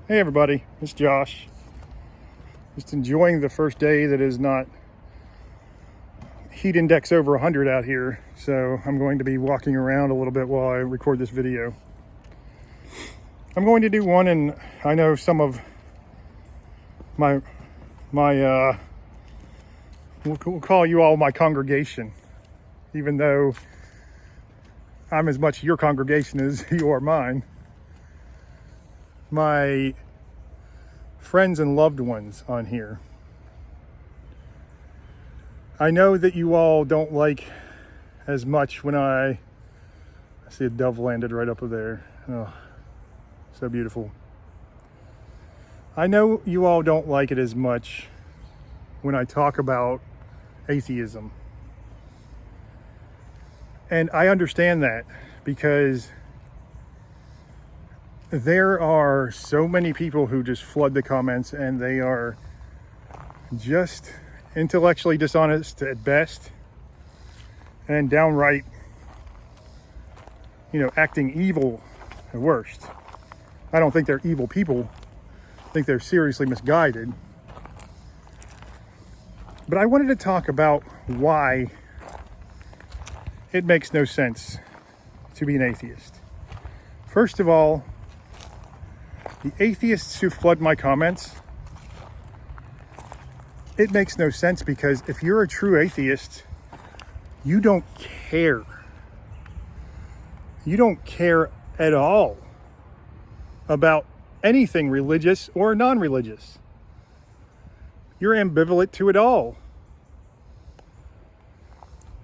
Hey everybody, it's Josh. Just enjoying the first day that is not heat index over 100 out here. So I'm going to be walking around a little bit while I record this video. I'm going to do one, and I know some of my we'll call you all my congregation, even though I'm as much your congregation as you are mine. My friends and loved ones on here. I know that you all don't like as much when I see a dove landed right up there. Oh, so beautiful. I know you all don't like it as much when I talk about atheism. And I understand that, because there are so many people who just flood the comments, and they are just intellectually dishonest at best and downright, acting evil at worst. I don't think they're evil people. I think they're seriously misguided. But I wanted to talk about why it makes no sense to be an atheist. First of all, the atheists who flood my comments, it makes no sense, because if you're a true atheist, you don't care. You don't care at all about anything religious or non-religious. You're ambivalent to it all.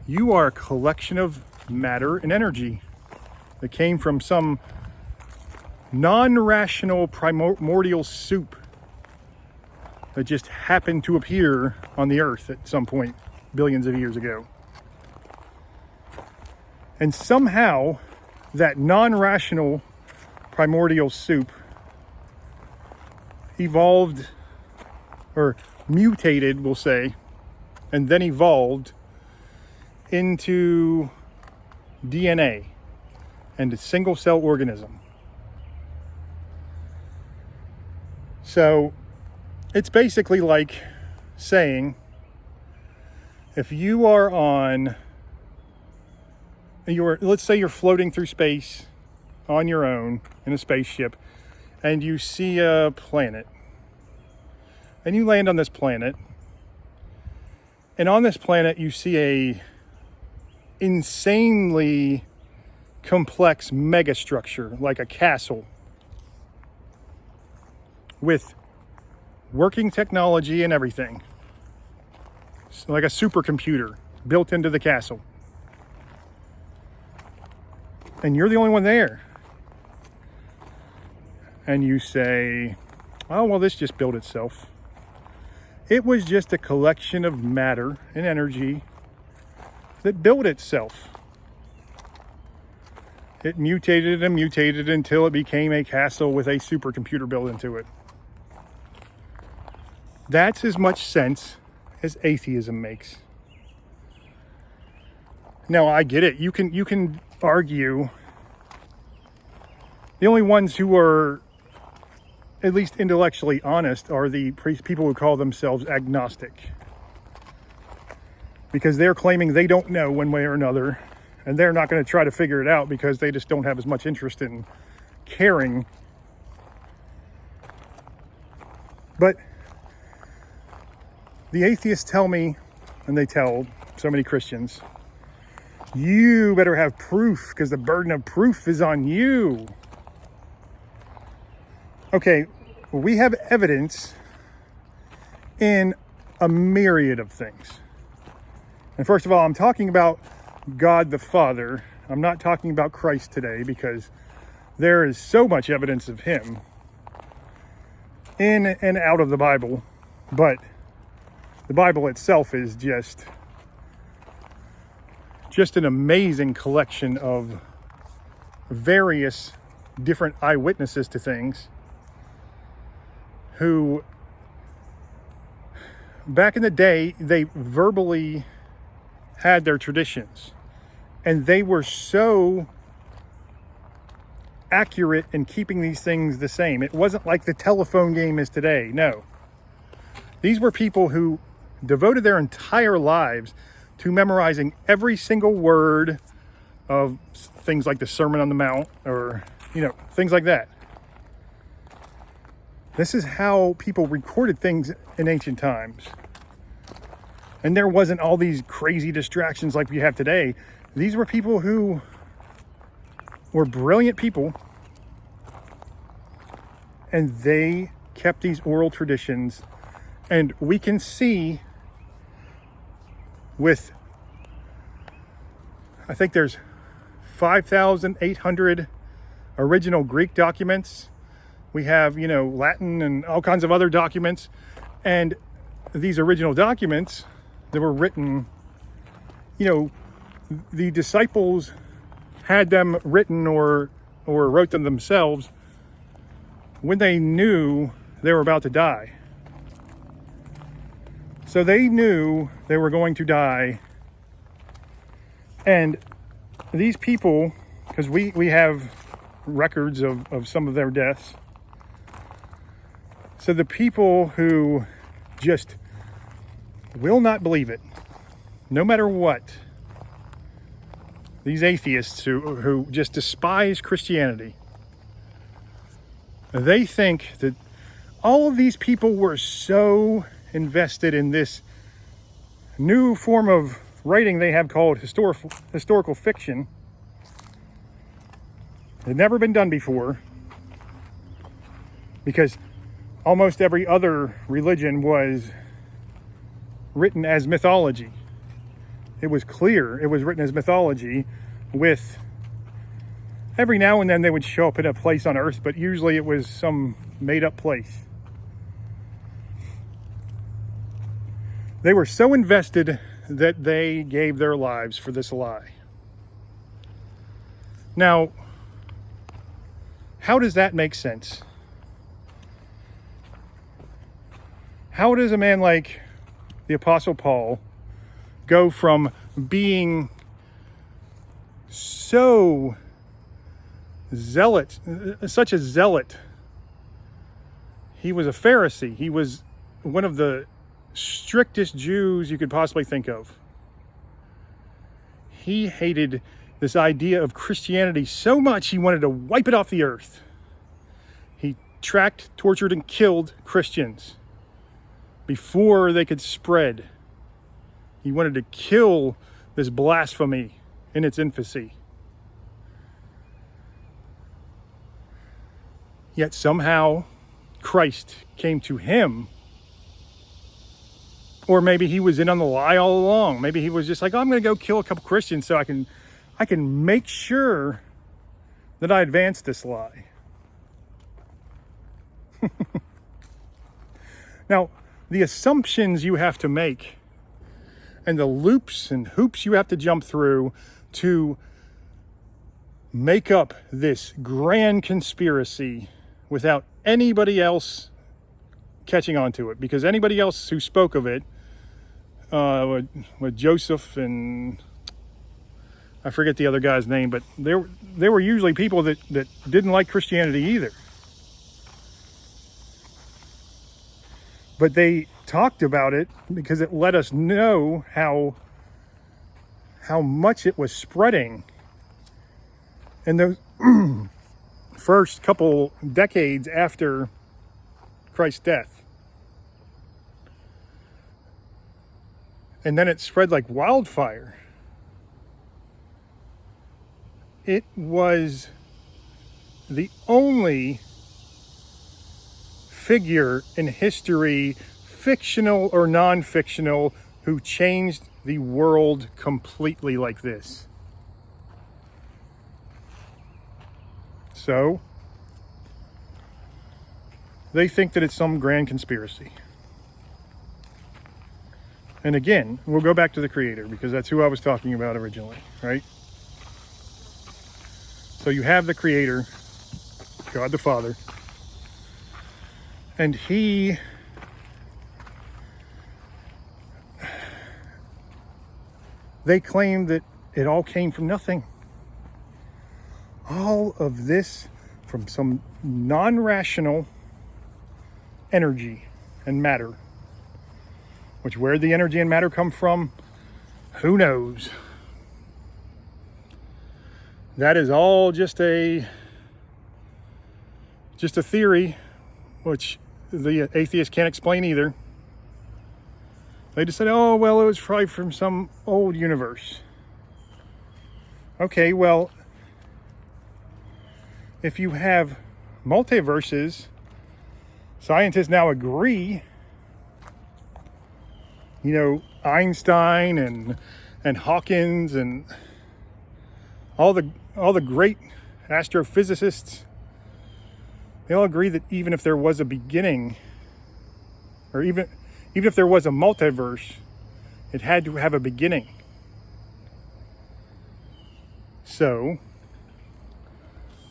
You are a collection of matter and energy that came from some non-rational primordial soup that just happened to appear on the earth at some point billions of years ago. And somehow that non-rational primordial soup evolved, or mutated, we'll say, and then evolved into DNA and a single cell organism. So it's basically like saying, if you are let's say you're floating through space on your own in a spaceship, and you see a planet, and you land on this planet, and on this planet you see a insanely complex megastructure, like a castle, with working technology and everything. It's like a supercomputer built into the castle. And you're the only one there. And you say, oh, well, this just built itself. It was just a collection of matter and energy that built itself. It mutated and mutated until it became a castle with a supercomputer built into it. That's as much sense as atheism makes. Now, I get it. You can argue. The only ones who are at least intellectually honest are the people who call themselves agnostic, because they're claiming they don't know one way or another, and they're not going to try to figure it out because they just don't have as much interest in caring. But the atheists tell me, and they tell so many Christians, you better have proof, because the burden of proof is on you. Okay, we have evidence in a myriad of things. And first of all, I'm talking about God the Father. I'm not talking about Christ today, because there is so much evidence of him in and out of the Bible. But the Bible itself is just an amazing collection of various different eyewitnesses to things, who back in the day, they verbally had their traditions, and they were so accurate in keeping these things the same. It wasn't like the telephone game is today. No. These were people who devoted their entire lives to memorizing every single word of things like the Sermon on the Mount, or, things like that. This is how people recorded things in ancient times. And there wasn't all these crazy distractions like we have today. These were people who were brilliant people, and they kept these oral traditions. And we can see with, I think there's 5,800 original Greek documents. We have, Latin and all kinds of other documents. And these original documents that were written, the disciples had them written or wrote them themselves when they knew they were about to die. So they knew they were going to die. And these people, because we have records of some of their deaths. So the people who just will not believe it, no matter what, these atheists who just despise Christianity, they think that all of these people were so invested in this new form of writing they have called historical fiction. It had never been done before, because almost every other religion was written as mythology. It was clear it was written as mythology, with every now and then they would show up in a place on earth, but usually it was some made-up place. They were so invested that they gave their lives for this lie. Now, how does that make sense? How does a man like the Apostle Paul go from being so such a zealot? He was a Pharisee. He was one of the strictest Jews you could possibly think of. He hated this idea of Christianity so much he wanted to wipe it off the earth. He tracked, tortured, and killed Christians before they could spread. He wanted to kill this blasphemy in its infancy. Yet somehow Christ came to him. Or maybe he was in on the lie all along. Maybe he was just like, oh, I'm going to go kill a couple Christians so I can make sure that I advance this lie. Now, the assumptions you have to make and the loops and hoops you have to jump through to make up this grand conspiracy without anybody else catching on to it, because anybody else who spoke of it, with Joseph and I forget the other guy's name, but they were usually people that didn't like Christianity either. But they talked about it because it let us know how much it was spreading. And those first couple decades after Christ's death. And then it spread like wildfire. It was the only figure in history, fictional or non-fictional, who changed the world completely like this. So, they think that it's some grand conspiracy. And again, we'll go back to the Creator, because that's who I was talking about originally, right? So you have the Creator, God the Father, and they claim that it all came from nothing. All of this from some non-rational energy and matter. Which, where the energy and matter come from, who knows? That is all just a theory, which the atheists can't explain either. They just said, oh, well, it was probably from some old universe. Okay, well, if you have multiverses, scientists now agree, you know, Einstein and Hawkins and all the great astrophysicists, they all agree that even if there was a beginning, or even if there was a multiverse, it had to have a beginning. So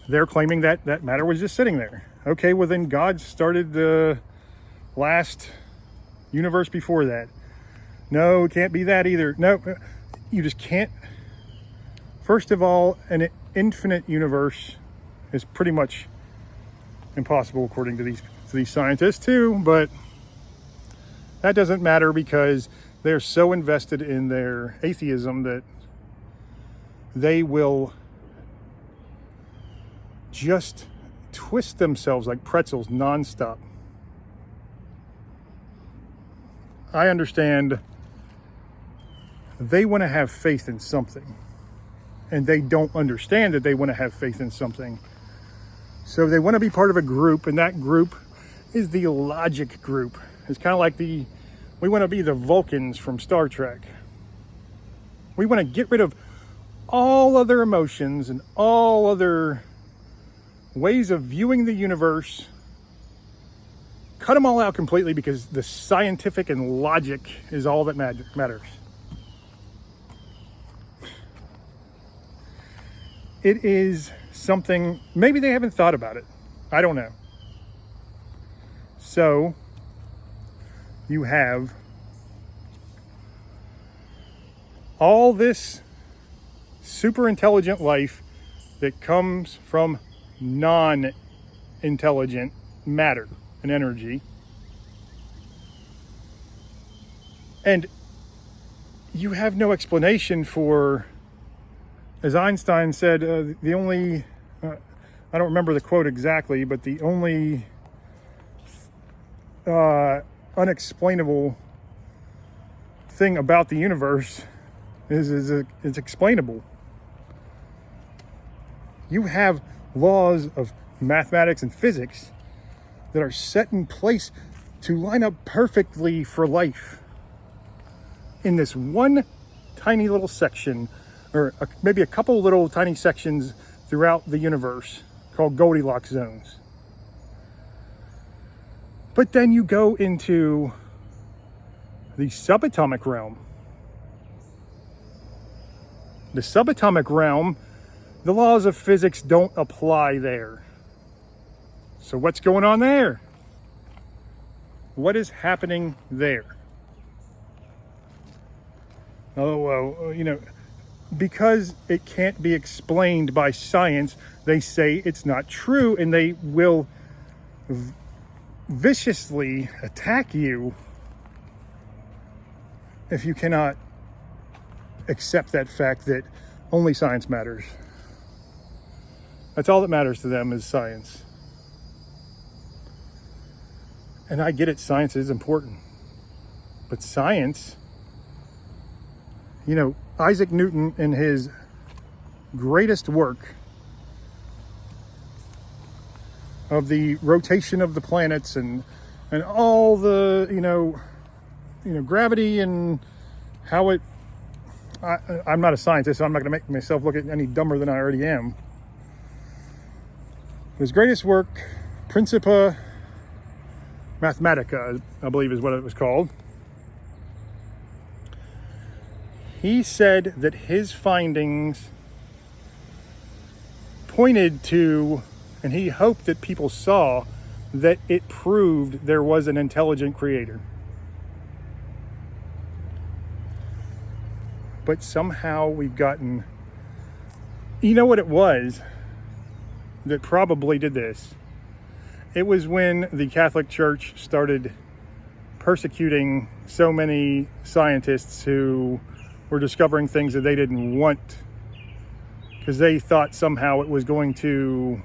they're claiming that matter was just sitting there. Okay, well then God started the last universe before that. No, it can't be that either. No, you just can't. First of all, an infinite universe is pretty much impossible according to these scientists too, but that doesn't matter because they're so invested in their atheism that they will just twist themselves like pretzels nonstop. I understand they want to have faith in something, and they don't understand that they want to have faith in something. So they want to be part of a group, and that group is the logic group. It's kind of like we want to be the Vulcans from Star Trek. We want to get rid of all other emotions and all other ways of viewing the universe. Cut them all out completely because the scientific and logic is all that matters. It is something, maybe they haven't thought about it. I don't know. So, you have all this super intelligent life that comes from non-intelligent matter and energy. And you have no explanation for, as Einstein said, the only, I don't remember the quote exactly, but the only unexplainable thing about the universe is it's explainable. You have laws of mathematics and physics that are set in place to line up perfectly for life in this one tiny little section, or maybe a couple little tiny sections throughout the universe called Goldilocks zones. But then you go into the subatomic realm. The subatomic realm, the laws of physics don't apply there. So what's going on there? What is happening there? Because it can't be explained by science, they say it's not true, and they will viciously attack you if you cannot accept that fact that only science matters. That's all that matters to them is science. And I get it, science is important. But science, Isaac Newton in his greatest work of the rotation of the planets and all the, gravity and how it, I'm not a scientist, so I'm not going to make myself look any dumber than I already am. His greatest work, Principia Mathematica, I believe is what it was called. He said that his findings pointed to, and he hoped that people saw, that it proved there was an intelligent creator. But somehow we've gotten, you know what it was? that probably did this. It was when the Catholic Church started persecuting so many scientists who were discovering things that they didn't want, because they thought somehow it was going to,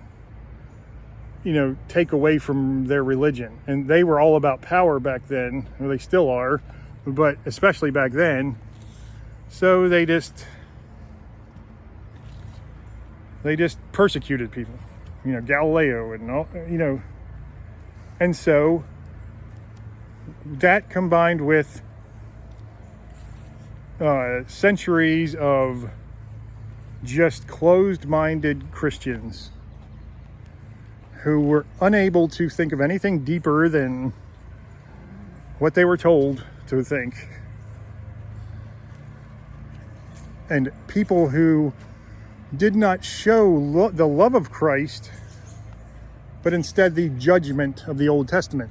take away from their religion. And they were all about power back then, or they still are, but especially back then. So they just persecuted people, Galileo and all, and so that combined with centuries of just closed-minded Christians who were unable to think of anything deeper than what they were told to think, and people who did not show the love of Christ, but instead the judgment of the Old Testament.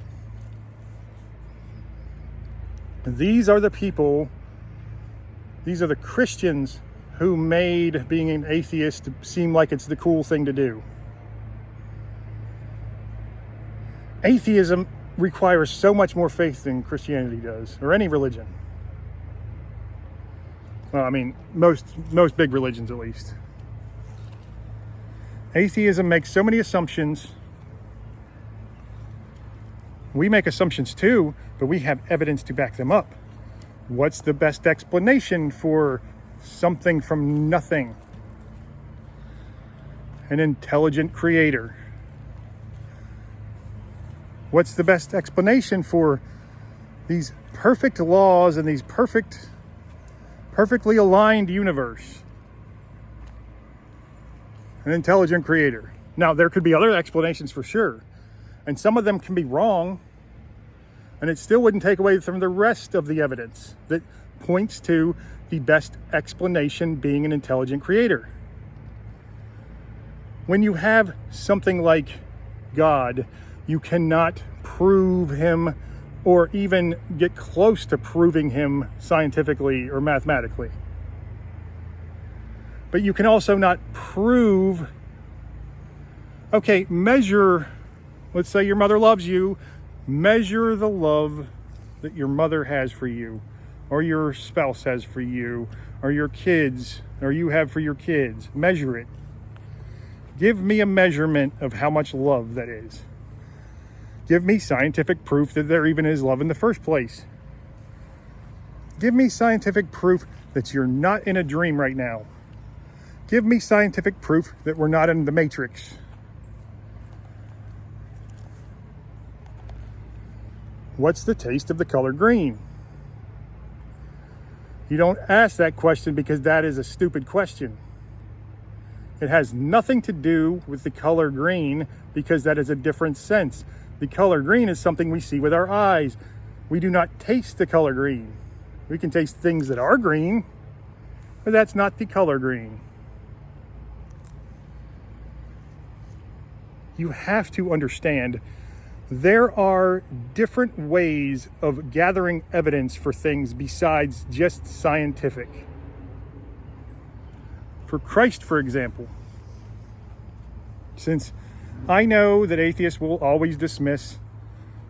These are the people, these are the Christians who made being an atheist seem like it's the cool thing to do. Atheism requires so much more faith than Christianity does, or any religion. Well, I mean, most big religions at least. Atheism makes so many assumptions. We make assumptions too, but we have evidence to back them up. What's the best explanation for something from nothing? An intelligent creator. What's the best explanation for these perfect laws and these perfectly aligned universe? An intelligent creator. Now, there could be other explanations for sure, and some of them can be wrong, and it still wouldn't take away from the rest of the evidence that points to the best explanation being an intelligent creator. When you have something like God, you cannot prove him or even get close to proving him scientifically or mathematically. But you can also not prove, measure, let's say your mother loves you, measure the love that your mother has for you, or your spouse has for you, or your kids, or you have for your kids. Measure it. Give me a measurement of how much love that is. Give me scientific proof that there even is love in the first place. Give me scientific proof that you're not in a dream right now. Give me scientific proof that we're not in the Matrix. What's the taste of the color green? You don't ask that question because that is a stupid question. It has nothing to do with the color green because that is a different sense. The color green is something we see with our eyes. We do not taste the color green. We can taste things that are green, but that's not the color green. You have to understand there are different ways of gathering evidence for things besides just scientific. For Christ, for example, since I know that atheists will always dismiss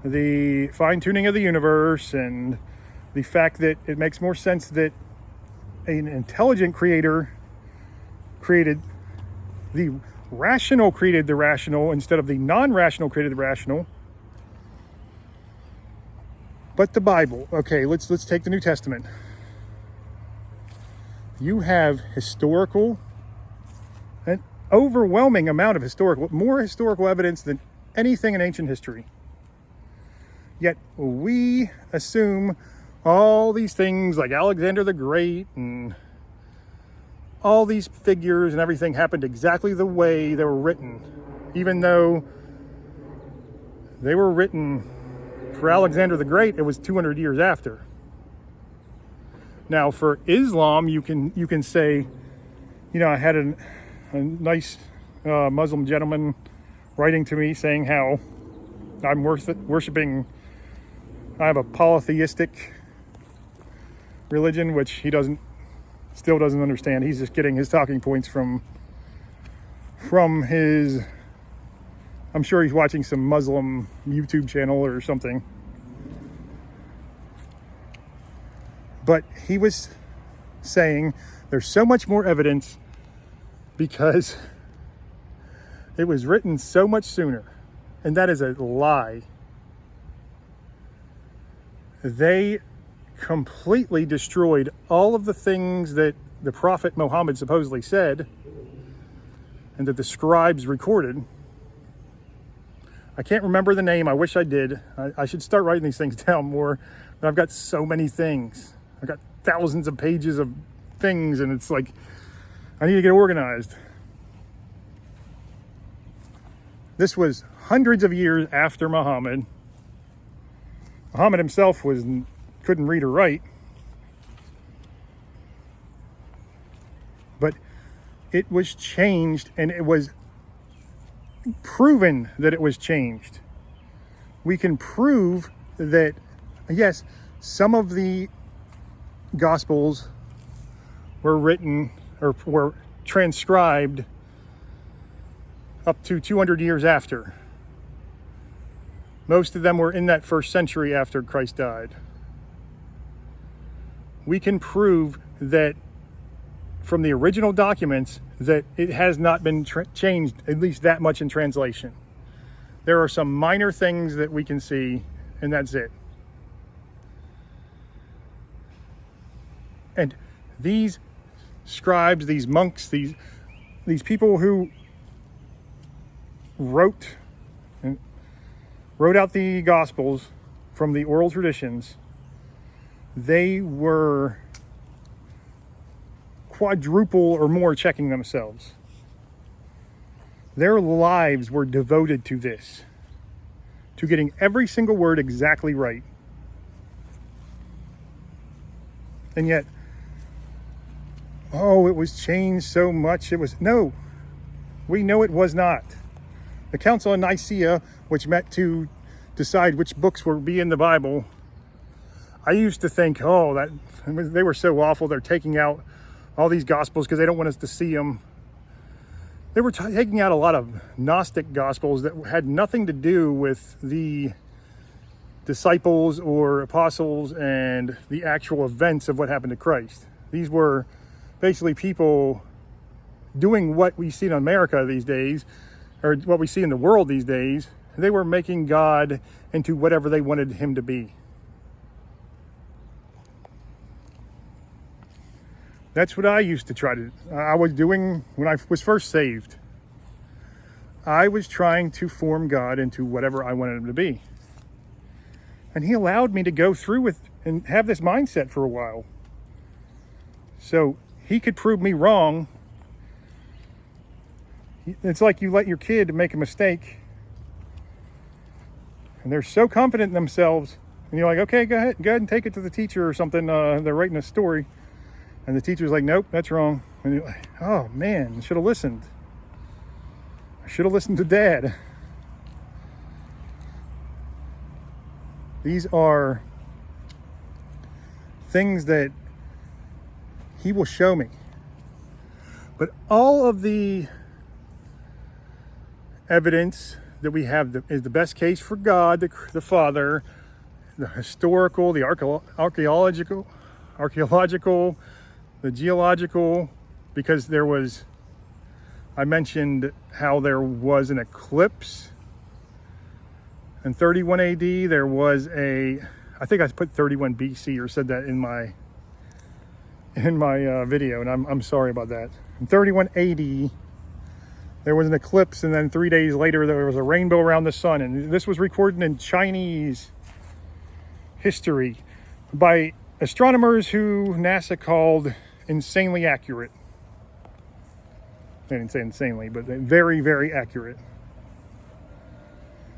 the fine-tuning of the universe and the fact that it makes more sense that an intelligent creator created the rational created the rational instead of the non-rational created the rational. But the Bible, let's take the New Testament. You have an overwhelming amount of more historical evidence than anything in ancient history. Yet we assume all these things like Alexander the Great and all these figures and everything happened exactly the way they were written, even though they were written for Alexander the Great, it was 200 years after. Now, for Islam, you can say, I had a nice Muslim gentleman writing to me saying how I'm worshiping. I have a polytheistic religion, which he still doesn't understand. He's just getting his talking points from his I'm sure he's watching some Muslim YouTube channel or something. But he was saying there's so much more evidence because it was written so much sooner. And that is a lie. They completely destroyed all of the things that the Prophet Muhammad supposedly said and that the scribes recorded. I can't remember the name. I wish I did. I should start writing these things down more. But I've got so many things. I've got thousands of pages of things, and it's like, I need to get organized. This was hundreds of years after Muhammad. Muhammad himself couldn't read or write. But it was changed, and it was proven that it was changed. We can prove that, yes, some of the Gospels were written or were transcribed up to 200 years after. Most of them were in that first century after Christ died. We can prove that from the original documents that it has not been changed, at least that much in translation. There are some minor things that we can see, and that's it. And these scribes, these monks, these people who wrote out the Gospels from the oral traditions, they were quadruple or more checking themselves. Their lives were devoted to this, to getting every single word exactly right. And yet, oh, it was changed so much. No, we know it was not. The Council of Nicaea, which met to decide which books would be in the Bible, I used to think, that they were so awful. They're taking out all these Gospels because they don't want us to see them. They were taking out a lot of Gnostic Gospels that had nothing to do with the disciples or apostles and the actual events of what happened to Christ. These were basically people doing what we see in America these days, or what we see in the world these days. They were making God into whatever they wanted him to be. That's what I used to try to, I was doing when I was first saved. I was trying to form God into whatever I wanted him to be. And he allowed me to go through with and have this mindset for a while. So he could prove me wrong. It's like you let your kid make a mistake, and they're so confident in themselves, and you're like, okay, go ahead and take it to the teacher or something. They're writing a story. And the teacher's like, nope, that's wrong. And you're like, oh man, I should have listened. I should have listened to Dad. These are things that he will show me. But all of the evidence that we have is the best case for God, the Father, the historical, the archaeological, the geological, because I mentioned how there was an eclipse in 31 AD. There was I think I put 31 BC or said that in my video, and I'm sorry about that. In 31 AD, there was an eclipse, and then 3 days later, there was a rainbow around the sun, and this was recorded in Chinese history by astronomers who NASA called insanely accurate. They didn't say insanely, but very, very accurate.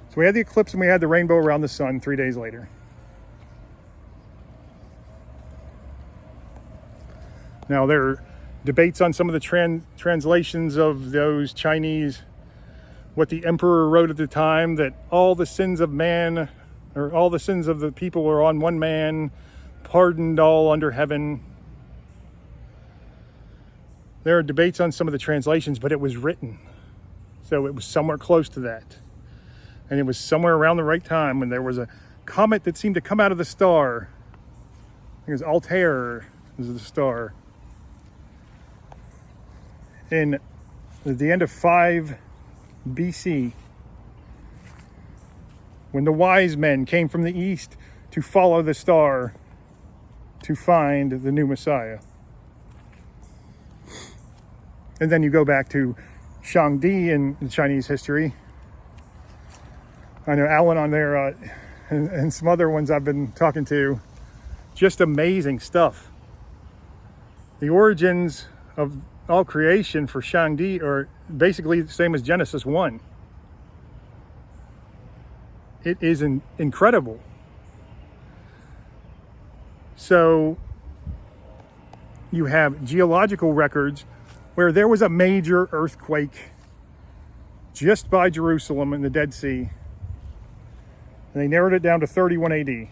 So we had the eclipse and we had the rainbow around the sun 3 days later. Now there are debates on some of the translations of those Chinese, what the emperor wrote at the time, that all the sins of man, or all the sins of the people are on one man, pardoned all under heaven. There are debates on some of the translations, but it was written. So it was somewhere close to that. And it was somewhere around the right time when there was a comet that seemed to come out of the star. I think it was Altair is the star. In at the end of 5 BC, when the wise men came from the east to follow the star to find the new Messiah. And then you go back to Shangdi in Chinese history. I know Alan on there and some other ones I've been talking to. Just amazing stuff. The origins of all creation for Shangdi are basically the same as Genesis 1. It is incredible. So you have geological records where there was a major earthquake just by Jerusalem in the Dead Sea. And they narrowed it down to 31 AD. There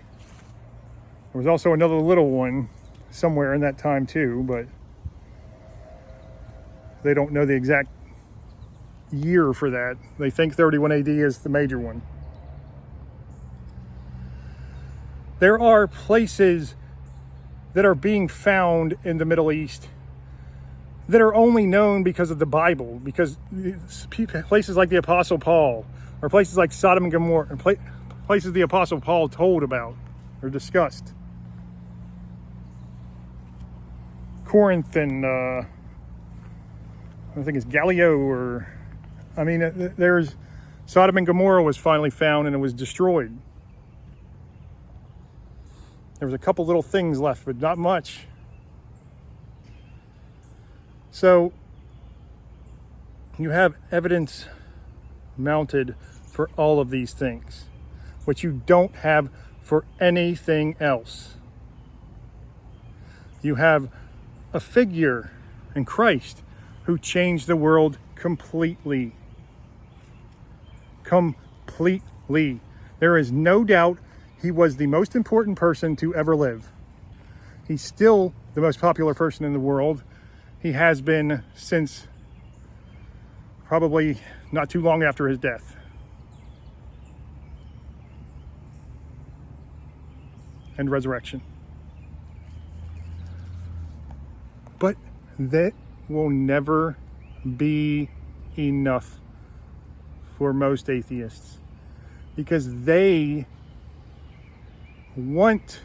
was also another little one somewhere in that time too, but they don't know the exact year for that. They think 31 AD is the major one. There are places that are being found in the Middle East that are only known because of the Bible, because places like the Apostle Paul, or places like Sodom and Gomorrah, places the Apostle Paul told about or discussed. Corinth and I think it's Gallio, there's Sodom and Gomorrah was finally found and it was destroyed. There was a couple little things left, but not much. So you have evidence mounted for all of these things, which you don't have for anything else. You have a figure in Christ who changed the world completely. Completely. There is no doubt he was the most important person to ever live. He's still the most popular person in the world. He has been since probably not too long after his death. And resurrection. But that will never be enough for most atheists, because they want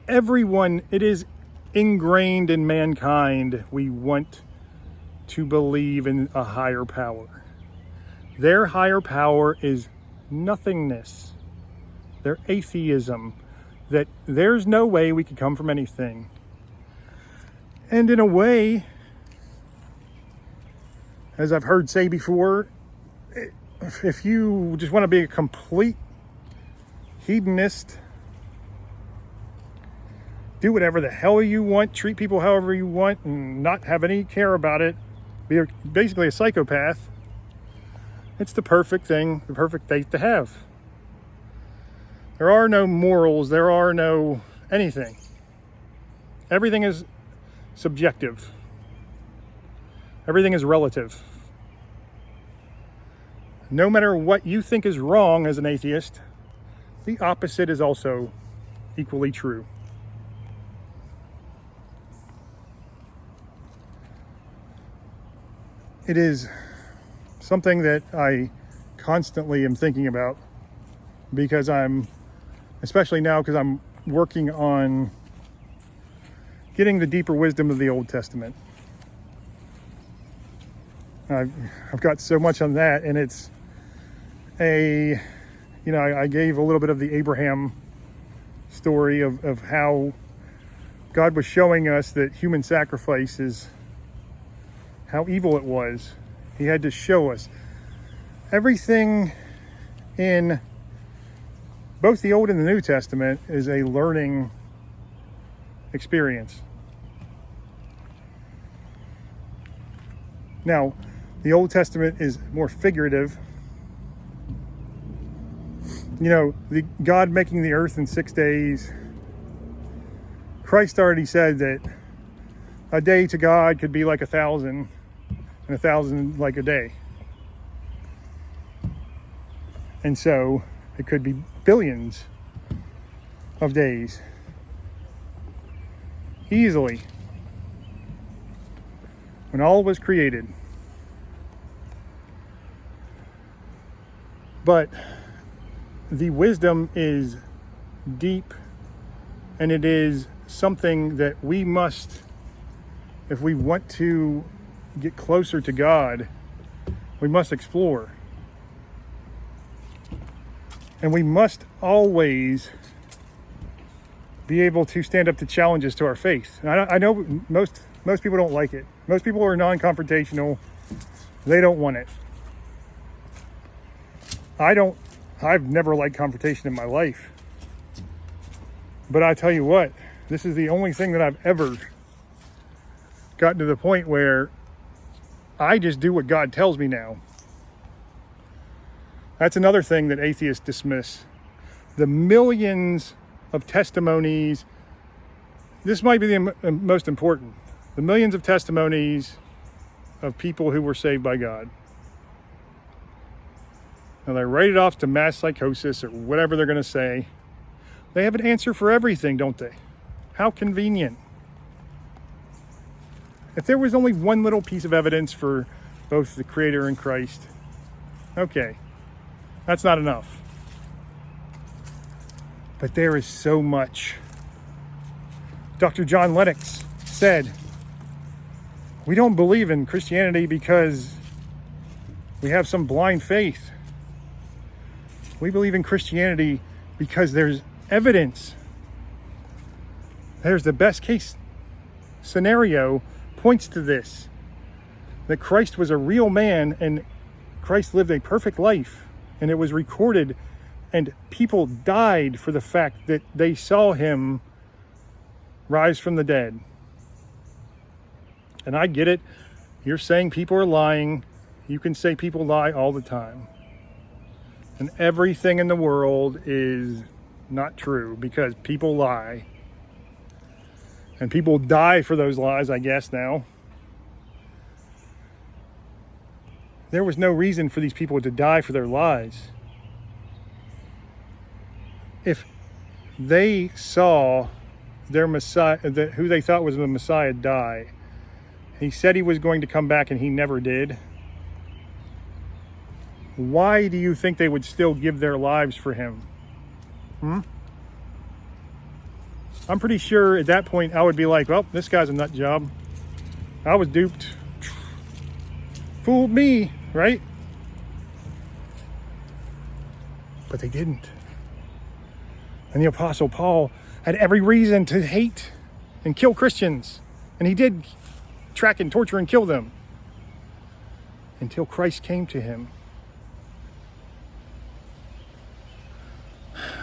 everyone, it is ingrained in mankind, we want to believe in a higher power. Their higher power is nothingness. Their atheism, that there's no way we could come from anything. And in a way, as I've heard say before, if you just want to be a complete hedonist, do whatever the hell you want, treat people however you want, and not have any care about it, be basically a psychopath, it's the perfect thing, the perfect faith to have. There are no morals, there are no anything. Everything is subjective. Everything is relative. No matter what you think is wrong as an atheist, the opposite is also equally true. It is something that I constantly am thinking about, because especially now because I'm working on getting the deeper wisdom of the Old Testament. I've got so much on that, and it's I gave a little bit of the Abraham story of how God was showing us that human sacrifice is how evil it was. He had to show us everything in both the Old and the New Testament is a learning experience. Now, the Old Testament is more figurative. The God making the earth in 6 days. Christ already said that a day to God could be like 1,000, and 1,000 like a day. And so it could be billions of days. Easily. When all was created. But the wisdom is deep, and it is something that we must, if we want to get closer to God, we must explore. And we must always be able to stand up to challenges to our faith. And I know most people don't like it. Most people are non-confrontational. They don't want it. I've never liked confrontation in my life. But I tell you what, this is the only thing that I've ever gotten to the point where I just do what God tells me now. That's another thing that atheists dismiss. The millions of testimonies, this might be the most important. The millions of testimonies of people who were saved by God. Now they write it off to mass psychosis or whatever they're going to say. They have an answer for everything, don't they? How convenient. If there was only one little piece of evidence for both the Creator and Christ, okay, that's not enough. But there is so much. Dr. John Lennox said, we don't believe in Christianity because we have some blind faith. We believe in Christianity because there's evidence. There's the best case scenario points to this, that Christ was a real man and Christ lived a perfect life, and it was recorded, and people died for the fact that they saw him rise from the dead. And I get it. You're saying people are lying. You can say people lie all the time. And everything in the world is not true because people lie. And people die for those lies, I guess, now. There was no reason for these people to die for their lies. If they saw their Messiah, who they thought was the Messiah, die, he said he was going to come back and he never did. Why do you think they would still give their lives for him? I'm pretty sure at that point I would be like, well, this guy's a nut job. I was duped. Fooled me, right? But they didn't. And the Apostle Paul had every reason to hate and kill Christians. And he did track and torture and kill them until Christ came to him.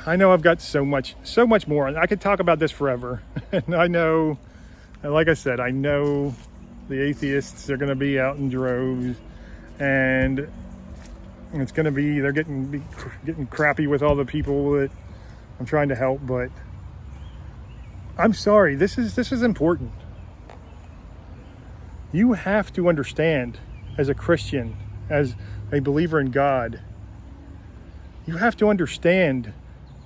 I know I've got so much more. I could talk about this forever. And I know, like I said, I know the atheists are going to be out in droves, and it's going to be, they're getting crappy with all the people that I'm trying to help, but I'm sorry, this is important. You have to understand, as a Christian, as a believer in God, you have to understand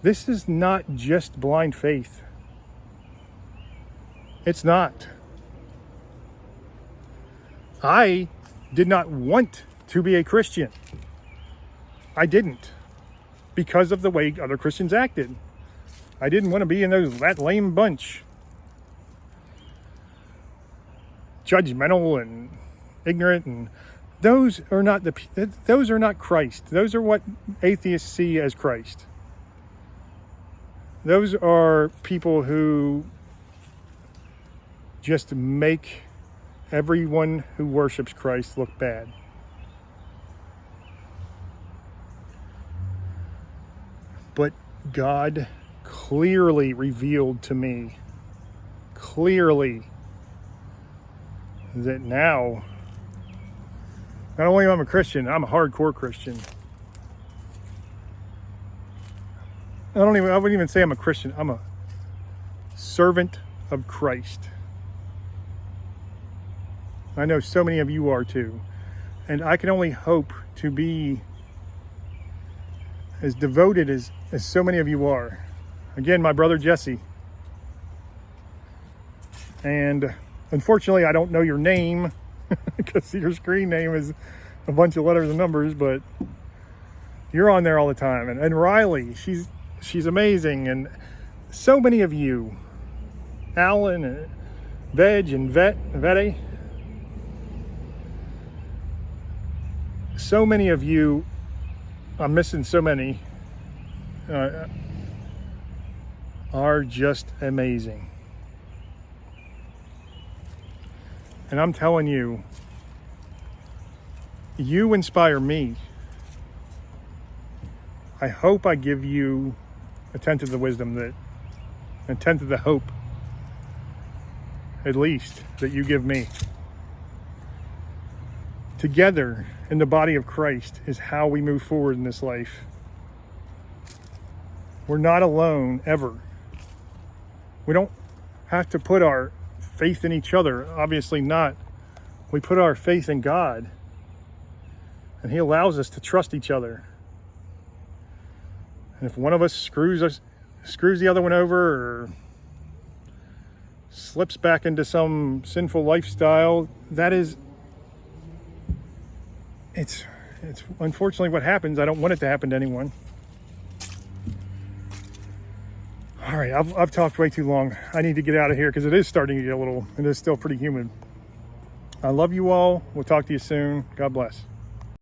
this is not just blind faith. It's not. I did not want to be a Christian. I didn't, because of the way other Christians acted. I didn't want to be in that lame bunch. Judgmental and ignorant, and those are not Christ. Those are what atheists see as Christ. Those are people who just make everyone who worships Christ look bad. But God clearly revealed to me, that now, not only am I a Christian, I'm a hardcore Christian. I wouldn't even say I'm a Christian. I'm a servant of Christ. I know so many of you are too. And I can only hope to be as devoted as so many of you are. Again, my brother Jesse. And unfortunately, I don't know your name because your screen name is a bunch of letters and numbers, but you're on there all the time. And Riley, she's amazing. And so many of you, Alan and Veg and Vette, so many of you, I'm missing so many, are just amazing. And I'm telling you, you inspire me. I hope I give you a tenth of the wisdom, a tenth of the hope, at least, that you give me. Together in the body of Christ is how we move forward in this life. We're not alone, ever. We don't have to put our faith in each other, obviously not. We put our faith in God, and He allows us to trust each other. And if one of us screws the other one over, or slips back into some sinful lifestyle, it's unfortunately what happens. I don't want it to happen to anyone. All right, I've talked way too long. I need to get out of here because it is starting to get it is still pretty humid. I love you all. We'll talk to you soon. God bless.